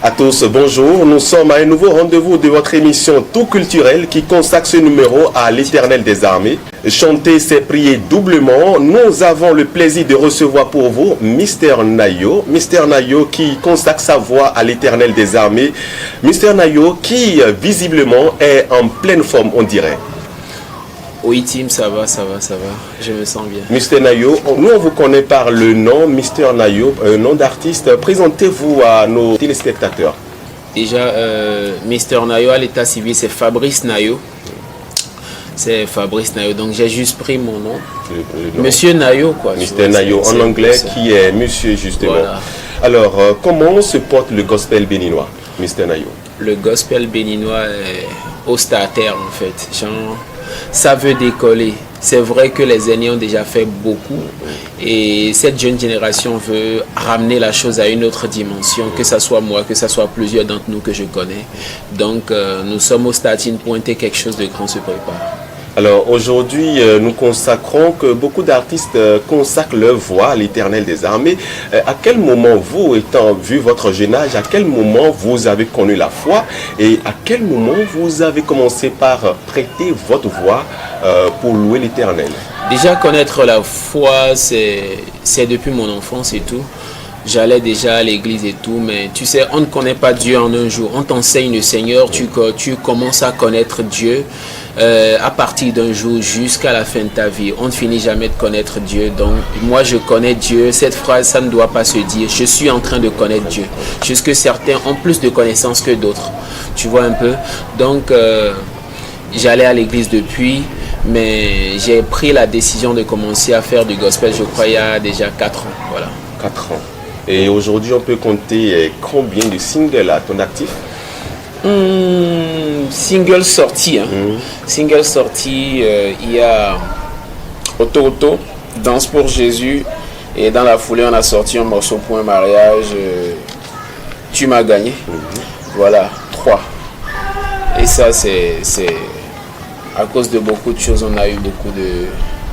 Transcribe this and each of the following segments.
À tous, bonjour. Nous sommes à un nouveau rendez-vous de votre émission Tout Culturel qui consacre ce numéro à l'Éternel des Armées. Chanter, c'est prier doublement. Nous avons le plaisir de recevoir pour vous Mr Nayo. Mr Nayo qui consacre sa voix à l'Éternel des Armées. Mr Nayo qui visiblement est en pleine forme, on dirait. Oui, Tim, ça va. Je me sens bien. Mr Nayo, nous on vous connaît par le nom Mr Nayo, un nom d'artiste. Présentez-vous à nos téléspectateurs. Déjà, Mr Nayo à l'état civil, c'est Fabrice Nayo. C'est Fabrice Nayo, donc j'ai juste pris mon nom. Le nom. Monsieur Nayo, quoi. Mr Nayo, en anglais, qui est monsieur, justement. Voilà. Alors, comment se porte le gospel béninois, Mr Nayo? Le gospel béninois est au starter, en fait. Genre, ça veut décoller. C'est vrai que les aînés ont déjà fait beaucoup et cette jeune génération veut ramener la chose à une autre dimension, que ce soit moi, que ce soit plusieurs d'entre nous que je connais. Donc nous sommes au starting point et quelque chose de grand se prépare. Alors aujourd'hui, nous consacrons que beaucoup d'artistes consacrent leur voix à l'Éternel des Armées. À quel moment, vous, étant vu votre jeune âge, à quel moment vous avez connu la foi et à quel moment vous avez commencé par prêter votre voix pour louer l'Éternel? Déjà, connaître la foi, c'est depuis mon enfance et tout. J'allais déjà à l'église et tout, mais tu sais, on ne connaît pas Dieu en un jour. On t'enseigne le Seigneur, tu commences à connaître Dieu à partir d'un jour jusqu'à la fin de ta vie. On ne finit jamais de connaître Dieu. Donc, moi, je connais Dieu. Cette phrase, ça ne doit pas se dire. Je suis en train de connaître Dieu. Jusque certains ont plus de connaissances que d'autres. Tu vois un peu? Donc, j'allais à l'église depuis, mais j'ai pris la décision de commencer à faire du gospel, je crois, il y a déjà 4 ans. Voilà. 4 ans. Et aujourd'hui, on peut compter combien de singles à ton actif? Single sorti. Single sorti, il y a Auto, Danse pour Jésus. Et dans la foulée, on a sorti un morceau pour un mariage, Tu m'as gagné. Voilà, 3. Et ça, c'est à cause de beaucoup de choses, on a eu beaucoup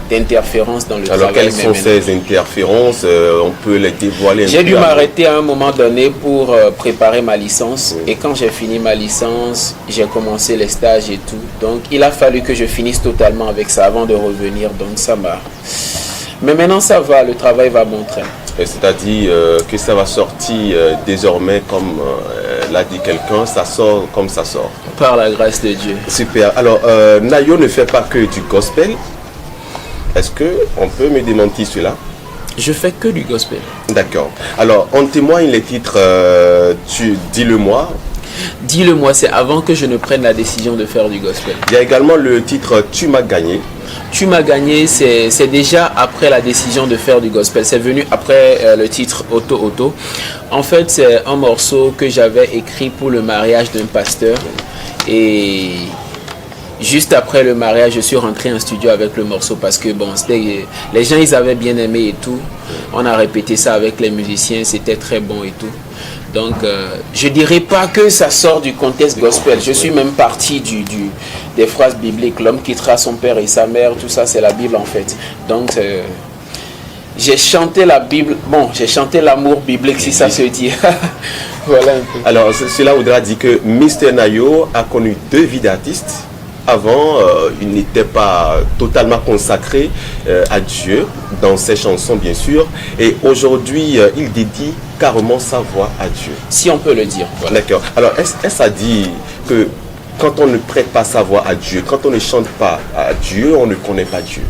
d'interférences dans le travail. Alors quelles sont ces interférences? On peut les dévoiler? J'ai dû m'arrêter à un moment donné pour préparer ma licence. Et quand j'ai fini ma licence, j'ai commencé les stages et tout. Donc il a fallu que je finisse totalement avec ça avant de revenir. Donc ça m'a... Mais maintenant ça va, le travail va bon train. C'est-à-dire que ça va sortir désormais comme l'a dit quelqu'un, ça sort comme ça sort. Par la grâce de Dieu. Super. Alors Nayo ne fait pas que du gospel. Est-ce qu'on peut me démentir cela? Je fais que du gospel. D'accord. Alors, on témoigne les titres, Dis-le-moi. Dis-le-moi, c'est avant que je ne prenne la décision de faire du gospel. Il y a également le titre Tu m'as gagné. Tu m'as gagné, c'est déjà après la décision de faire du gospel. C'est venu après le titre Auto. En fait, c'est un morceau que j'avais écrit pour le mariage d'un pasteur. Et... juste après le mariage, je suis rentré en studio avec le morceau parce que bon, les gens ils avaient bien aimé et tout. On a répété ça avec les musiciens, c'était très bon et tout. Donc je dirais pas que ça sort du contexte gospel. Je suis même parti des phrases bibliques. L'homme quittera son père et sa mère, tout ça c'est la Bible en fait. Donc j'ai chanté la Bible. Bon, j'ai chanté l'amour biblique si ça se dit. Voilà un peu. Alors cela voudra dire que Mr Nayo a connu 2 vies d'artiste. Avant, il n'était pas totalement consacré à Dieu dans ses chansons, bien sûr. Et aujourd'hui, il dédie carrément sa voix à Dieu. Si on peut le dire. Voilà. D'accord. Alors, est-ce à dire que quand on ne prête pas sa voix à Dieu, quand on ne chante pas à Dieu, on ne connaît pas Dieu?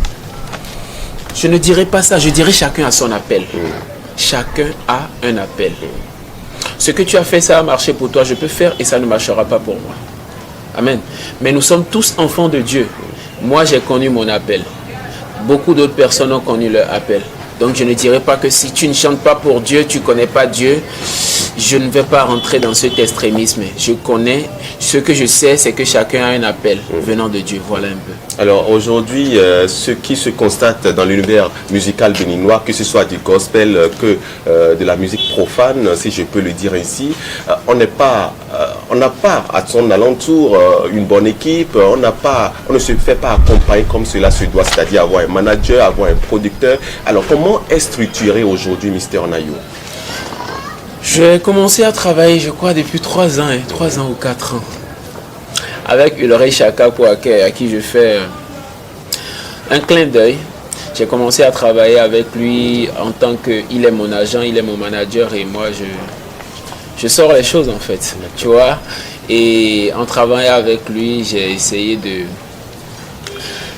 Je ne dirais pas ça. Je dirais chacun a son appel. Chacun a un appel. Ce que tu as fait, ça a marché pour toi. Je peux faire et ça ne marchera pas pour moi. Amen. Mais nous sommes tous enfants de Dieu. Moi, j'ai connu mon appel. Beaucoup d'autres personnes ont connu leur appel. Donc, je ne dirais pas que si tu ne chantes pas pour Dieu, tu ne connais pas Dieu. Je ne vais pas rentrer dans cet extrémisme. Je connais. Ce que je sais, c'est que chacun a un appel venant de Dieu. Voilà un peu. Alors, aujourd'hui, ce qui se constate dans l'univers musical béninois, que ce soit du gospel que de la musique profane, si je peux le dire ainsi, on n'a pas à son alentour une bonne équipe, on ne se fait pas accompagner comme cela se doit, c'est-à-dire avoir un manager, avoir un producteur. Alors, comment est structuré aujourd'hui Mr Nayo? J'ai commencé à travailler, je crois, depuis 3 ans, 3 ans ou 4 ans. Avec Ulrich Chakapouake, à qui je fais un clin d'œil. J'ai commencé à travailler avec lui en tant qu'il est mon agent, il est mon manager et moi je sors les choses en fait, tu vois. Et en travaillant avec lui, j'ai essayé de...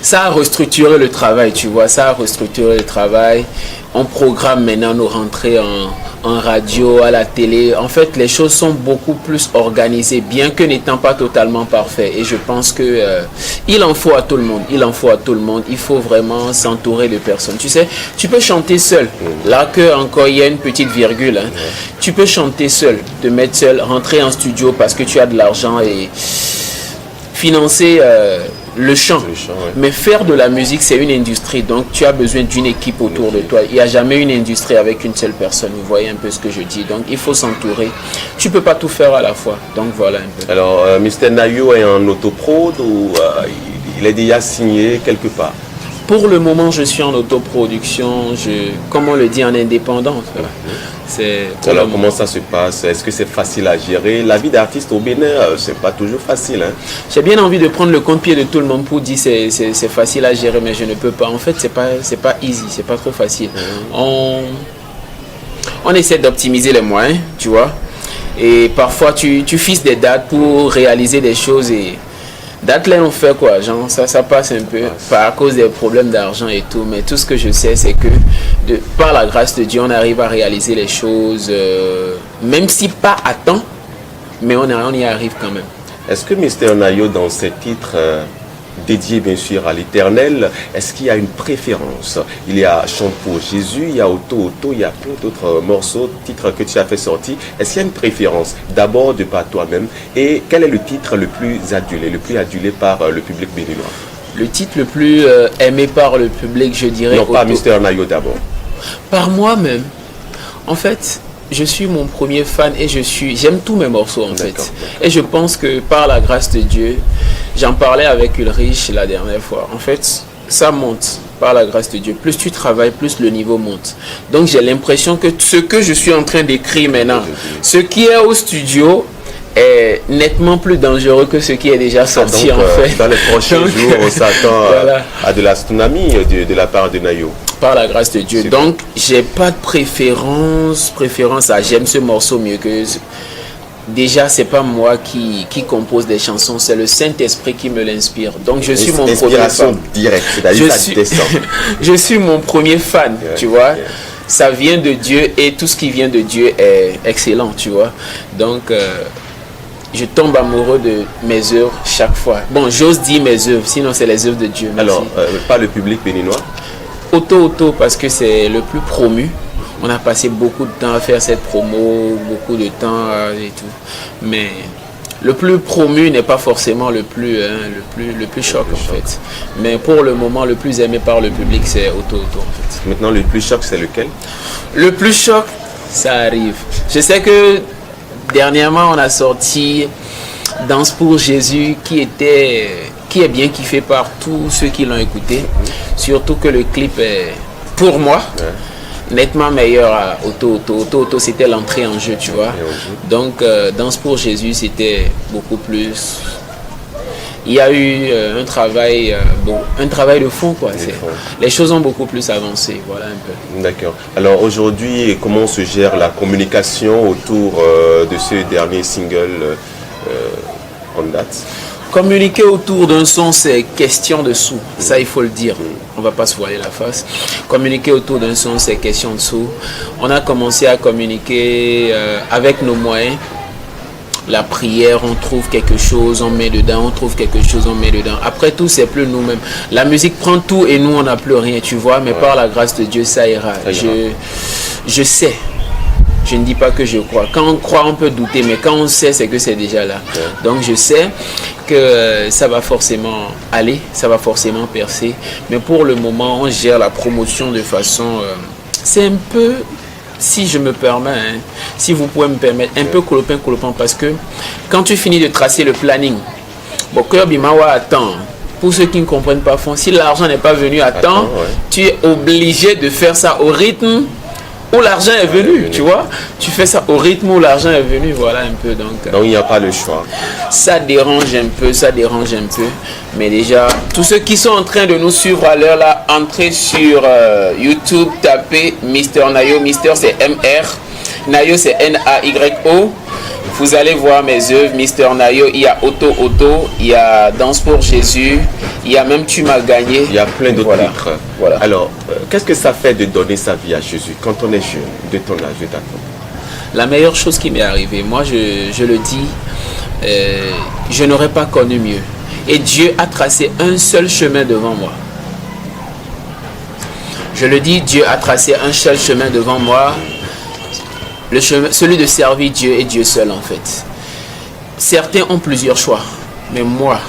Ça a restructuré le travail, tu vois, ça a restructuré le travail. On programme maintenant nos rentrées en radio, à la télé. En fait, les choses sont beaucoup plus organisées, bien que n'étant pas totalement parfait. Et je pense que il en faut à tout le monde. Il en faut à tout le monde. Il faut vraiment s'entourer de personnes. Tu sais, tu peux chanter seul. Là que encore il y a une petite virgule. Hein. Tu peux chanter seul, te mettre seul, rentrer en studio parce que tu as de l'argent et financer le chant. Mais faire de la musique, c'est une industrie. Donc, tu as besoin d'une équipe autour de toi. Il n'y a jamais une industrie avec une seule personne. Vous voyez un peu ce que je dis. Donc, il faut s'entourer. Tu ne peux pas tout faire à la fois. Donc, voilà un peu. Alors, Mr. Nayo est en autoprod ou il est déjà signé quelque part? Pour le moment, je suis en autoproduction. Comme on le dit, en indépendance. Voilà. Alors, comment ça se passe? Est-ce que c'est facile à gérer? La vie d'artiste au Bénin, c'est pas toujours facile. Hein? J'ai bien envie de prendre le contre-pied de tout le monde pour dire que c'est facile à gérer, mais je ne peux pas. En fait, c'est pas easy, c'est pas trop facile. On essaie d'optimiser les moyens, tu vois. Et parfois, tu fixes des dates pour réaliser des choses et date là on fait quoi, genre ça passe un peu à cause des problèmes d'argent et tout, mais tout ce que je sais c'est que par la grâce de Dieu on arrive à réaliser les choses, même si pas à temps, mais on y arrive quand même. Est-ce que Mr. Nayo dans ses titres dédiés bien sûr à l'Éternel, est-ce qu'il y a une préférence? Il y a Chante pour Jésus, il y a Auto, il y a plein d'autres morceaux, titres que tu as fait sortir. Est-ce qu'il y a une préférence d'abord de par toi-même? Et quel est le titre le plus adulé par le public béninois? Le titre le plus aimé par le public, je dirais... Non, pas Mr. Nayo d'abord. Par moi-même. En fait, je suis mon premier fan et j'aime tous mes morceaux en fait. Et je pense que par la grâce de Dieu, j'en parlais avec Ulrich la dernière fois. En fait, ça monte par la grâce de Dieu. Plus tu travailles, plus le niveau monte. Donc j'ai l'impression que ce que je suis en train d'écrire maintenant, ce qui est au studio est nettement plus dangereux que ce qui est déjà sorti en fait. Dans les prochains jours, on s'attend à de la tsunami de la part de Nayo. Par la grâce de Dieu. Donc, j'ai pas de préférence à j'aime ce morceau mieux que... Déjà, c'est pas moi qui compose des chansons, c'est le Saint-Esprit qui me l'inspire. Donc, je suis mon premier fan. Directe, c'est-à-dire ça descend. Je suis mon premier fan, tu vois. Ça vient de Dieu et tout ce qui vient de Dieu est excellent, tu vois. Donc, je tombe amoureux de mes œuvres chaque fois. Bon, j'ose dire mes œuvres, sinon c'est les œuvres de Dieu. Merci. Alors, pas le public béninois? Auto, parce que c'est le plus promu. On a passé beaucoup de temps à faire cette promo, beaucoup de temps et tout. Mais le plus promu n'est pas forcément le plus choc en fait. Mais pour le moment, le plus aimé par le public, c'est Auto en fait. Maintenant, le plus choc, c'est lequel? Le plus choc, ça arrive. Je sais que dernièrement, on a sorti Danse pour Jésus qui est bien kiffé par tous ceux qui l'ont écouté. Surtout que le clip est, pour moi, nettement meilleur à Auto, c'était l'entrée en jeu, tu vois. Donc, Danse pour Jésus, c'était beaucoup plus... Il y a eu un travail de fond, quoi. Les choses ont beaucoup plus avancé, voilà un peu. D'accord. Alors aujourd'hui, comment se gère la communication autour de ce dernier single en date? Communiquer autour d'un son, c'est question de sous. Ça, il faut le dire. On ne va pas se voiler la face. Communiquer autour d'un son, c'est question de sous. On a commencé à communiquer avec nos moyens. La prière, on trouve quelque chose, on met dedans. On trouve quelque chose, on met dedans. Après tout, c'est plus nous-mêmes. La musique prend tout et nous, on n'a plus rien, tu vois. Mais par la grâce de Dieu, ça ira. Je sais. Je ne dis pas que je crois. Quand on croit, on peut douter, mais quand on sait, c'est que c'est déjà là. Donc je sais que ça va forcément aller, ça va forcément percer. Mais pour le moment, on gère la promotion de façon... c'est un peu, si je me permets, hein, si vous pouvez me permettre, un peu colopin, parce que quand tu finis de tracer le planning, Boker Bimawa attend. Pour ceux qui ne comprennent pas, si l'argent n'est pas venu à temps, tu es obligé de faire ça au rythme où l'argent est venu, tu vois. Tu fais ça au rythme où l'argent est venu, voilà un peu. Donc il n'y a pas le choix. Ça dérange un peu, Mais déjà, tous ceux qui sont en train de nous suivre à l'heure là, entrez sur YouTube, tapez Mister Nayo. Mister c'est M-R, Nayo c'est N-A-Y-O. Vous allez voir mes œuvres, Mister Nayo. Il y a Auto, il y a Danse pour Jésus, il y a même Tu m'as gagné. Il y a plein d'autres titres. Voilà. Alors, qu'est-ce que ça fait de donner sa vie à Jésus quand on est jeune, de ton âge, de ta temps? La meilleure chose qui m'est arrivée, moi je le dis, je n'aurais pas connu mieux. Et Dieu a tracé un seul chemin devant moi. Je le dis, Dieu a tracé un seul chemin devant moi. Le chemin, celui de servir Dieu et Dieu seul en fait. Certains ont plusieurs choix, mais moi,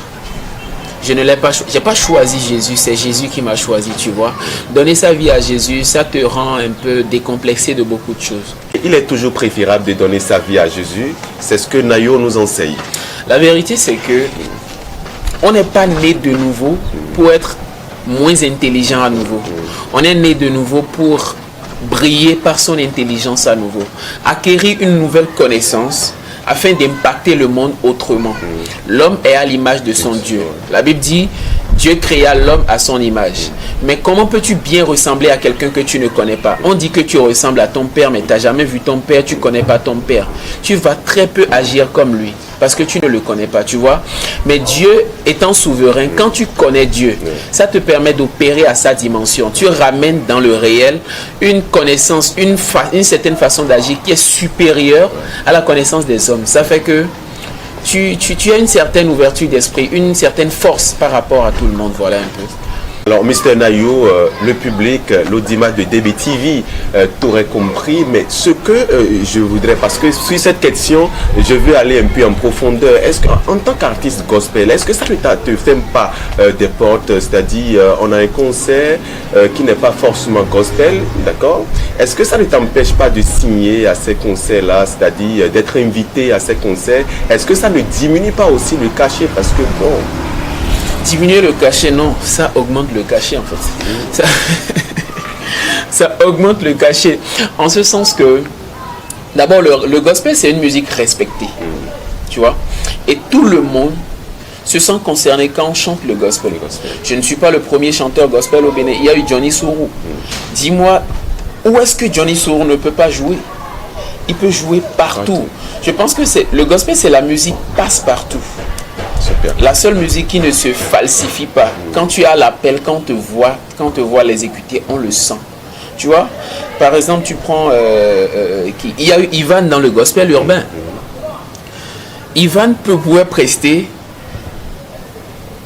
je ne l'ai pas, j'ai pas choisi Jésus, c'est Jésus qui m'a choisi, tu vois. Donner sa vie à Jésus, ça te rend un peu décomplexé de beaucoup de choses. Il est toujours préférable de donner sa vie à Jésus, c'est ce que Nayo nous enseigne. La vérité c'est que on n'est pas né de nouveau pour être moins intelligent à nouveau. On est né de nouveau pour briller par son intelligence à nouveau, acquérir une nouvelle connaissance afin d'impacter le monde autrement. L'homme est à l'image de son Dieu. La Bible dit, Dieu créa l'homme à son image. Mais comment peux-tu bien ressembler à quelqu'un que tu ne connais pas? On dit que tu ressembles à ton père, mais tu n'as jamais vu ton père, tu ne connais pas ton père. Tu vas très peu agir comme lui, parce que tu ne le connais pas, tu vois. Mais Dieu étant souverain, quand tu connais Dieu, ça te permet d'opérer à sa dimension. Tu ramènes dans le réel une connaissance, une certaine façon d'agir qui est supérieure à la connaissance des hommes. Ça fait que tu as une certaine ouverture d'esprit, une certaine force par rapport à tout le monde. Voilà un peu. Alors, Mister Nayo, le public, l'audimat de DBTV t'aurait compris, mais ce que je voudrais, parce que sur cette question, je veux aller un peu en profondeur. Est-ce qu'en tant qu'artiste gospel, est-ce que ça ne te ferme pas des portes? C'est-à-dire, on a un concert qui n'est pas forcément gospel, d'accord? Est-ce que ça ne t'empêche pas de signer à ces concerts-là, c'est-à-dire d'être invité à ces concerts? Est-ce que ça ne diminue pas aussi le cachet? Parce que bon... Diminuer le cachet, non, ça augmente le cachet en fait. Ça augmente le cachet. En ce sens que, d'abord, le gospel, c'est une musique respectée. Tu vois? Et tout le monde se sent concerné quand on chante le gospel. Je ne suis pas le premier chanteur gospel au Bénin. Il y a eu Johnny Sourou. Dis-moi, où est-ce que Johnny Sourou ne peut pas jouer? Il peut jouer partout. Je pense que le gospel, c'est la musique passe-partout. Super. La seule musique qui ne se falsifie pas. Quand tu as l'appel, quand on te voit l'exécuter, on le sent. Tu vois? Par exemple, tu prends... il y a eu Ivan dans le gospel urbain. Ivan pouvait prester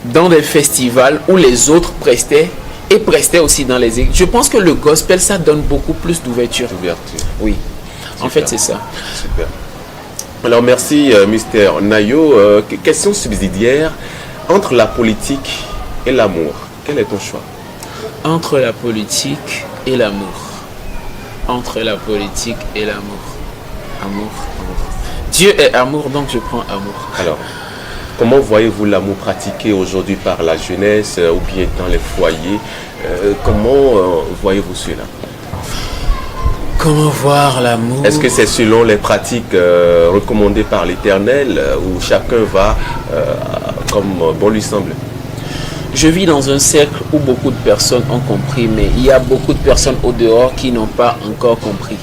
dans des festivals où les autres prestaient et prestaient aussi dans les... Je pense que le gospel, ça donne beaucoup plus d'ouverture. Oui. Super. En fait, c'est ça. Super. Alors merci Mister Nayo. Question subsidiaire, entre la politique et l'amour, quel est ton choix? Entre la politique et l'amour. Entre la politique et l'amour. Amour. Dieu est amour, donc je prends amour. Alors, comment voyez-vous l'amour pratiqué aujourd'hui par la jeunesse ou bien dans les foyers? Comment voyez-vous cela? Comment voir l'amour? Est-ce que c'est selon les pratiques recommandées par l'Éternel où chacun va comme bon lui semble? Je vis dans un cercle où beaucoup de personnes ont compris, mais il y a beaucoup de personnes au dehors qui n'ont pas encore compris.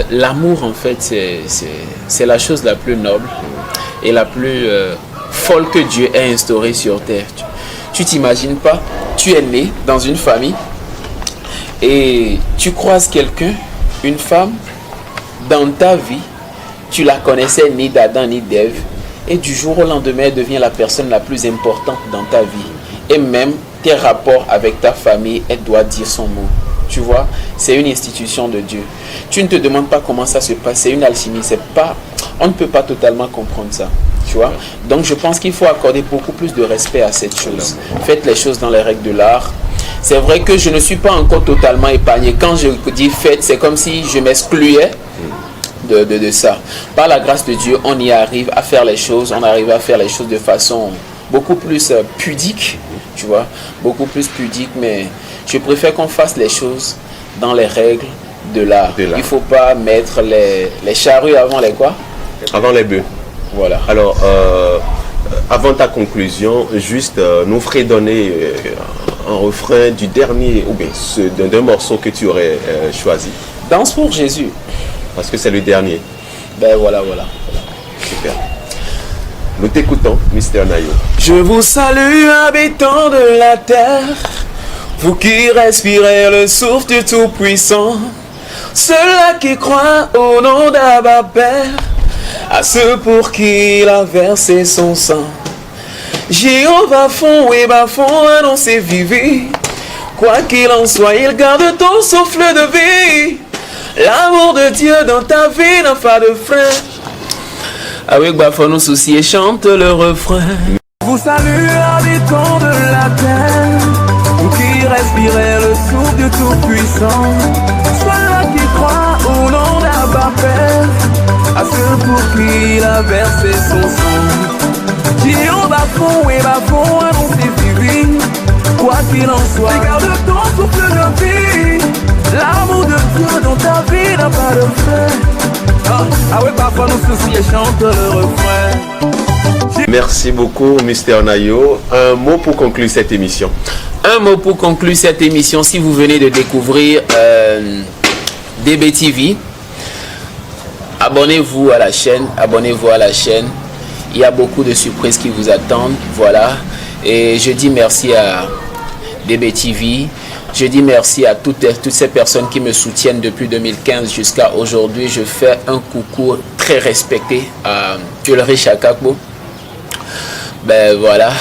L'amour, en fait, c'est la chose la plus noble et la plus folle que Dieu ait instaurée sur terre. Tu t'imagines pas, tu es né dans une famille et tu croises quelqu'un, une femme, dans ta vie, tu la connaissais ni d'Adam ni d'Ève, et du jour au lendemain, elle devient la personne la plus importante dans ta vie. Et même tes rapports avec ta famille, elle doit dire son mot. Tu vois, c'est une institution de Dieu. Tu ne te demandes pas comment ça se passe, c'est une alchimie, on ne peut pas totalement comprendre ça. Tu vois? Donc je pense qu'il faut accorder beaucoup plus de respect à cette chose. Faites les choses dans les règles de l'art. C'est vrai que je ne suis pas encore totalement épargné. Quand je dis faites, c'est comme si je m'excluais de ça. Par la grâce de Dieu, on y arrive à faire les choses. On arrive à faire les choses de façon beaucoup plus pudique. Tu vois? Beaucoup plus pudique, mais je préfère qu'on fasse les choses dans les règles de l'art. Il ne faut pas mettre les charrues avant les quoi? Avant les bœufs. Voilà. Alors, avant ta conclusion, juste nous ferais donner un refrain du dernier, ou bien d'un morceau que tu aurais choisi. Danse pour Jésus. Parce que c'est le dernier. Ben voilà. Super. Nous t'écoutons, Mr. Nayo. Je vous salue, habitants de la terre, vous qui respirez le souffle du Tout-Puissant, ceux-là qui croient au nom d'Abba Père, à ceux pour qui il a versé son sang. Jéhovah fond et bas-fond, annoncez vivi. Quoi qu'il en soit, il garde ton souffle de vie. L'amour de Dieu dans ta vie n'a pas de frein. Avec bas-fond, nos soucis et chante le refrain. Vous salue, habitants de la terre, vous qui respirez le souffle du Tout-Puissant, ceux-là qui croient au nom d'Abba Père, à ceux pour qui il a versé son sang. Jéhovah fond et bas-fond, annoncez vivi. Quoi qu'il en soit, regarde ton souffle de vie. L'amour de Dieu dans ta vie n'a pas de fin. Ah ouais, parfois nos soucis et chante le refrain. Merci beaucoup, Mr. Nayo. Un mot pour conclure cette émission. Un mot pour conclure cette émission. Si vous venez de découvrir DBTV, abonnez-vous à la chaîne. Il y a beaucoup de surprises qui vous attendent. Voilà. Et je dis merci à DBTV. Je dis merci à toutes ces personnes qui me soutiennent depuis 2015 jusqu'à aujourd'hui. Je fais un coucou très respecté à Ulrich Akakbo. Ben voilà.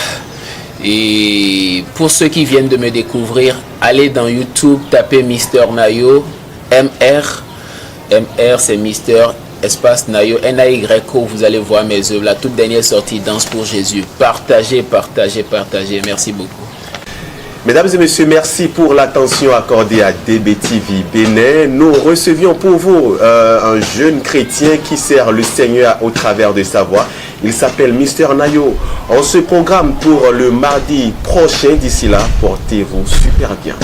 Et pour ceux qui viennent de me découvrir, allez dans YouTube, tapez Mr. Nayo, MR c'est Mr. Espace Nayo, N-A-Y-O, vous allez voir mes œuvres. La toute dernière sortie, Danse pour Jésus. Partagez. Merci beaucoup. Mesdames et messieurs, merci pour l'attention accordée à DBTV Bénin. Nous recevions pour vous un jeune chrétien qui sert le Seigneur au travers de sa voix. Il s'appelle Mr. Nayo. On se programme pour le mardi prochain. D'ici là, portez-vous super bien.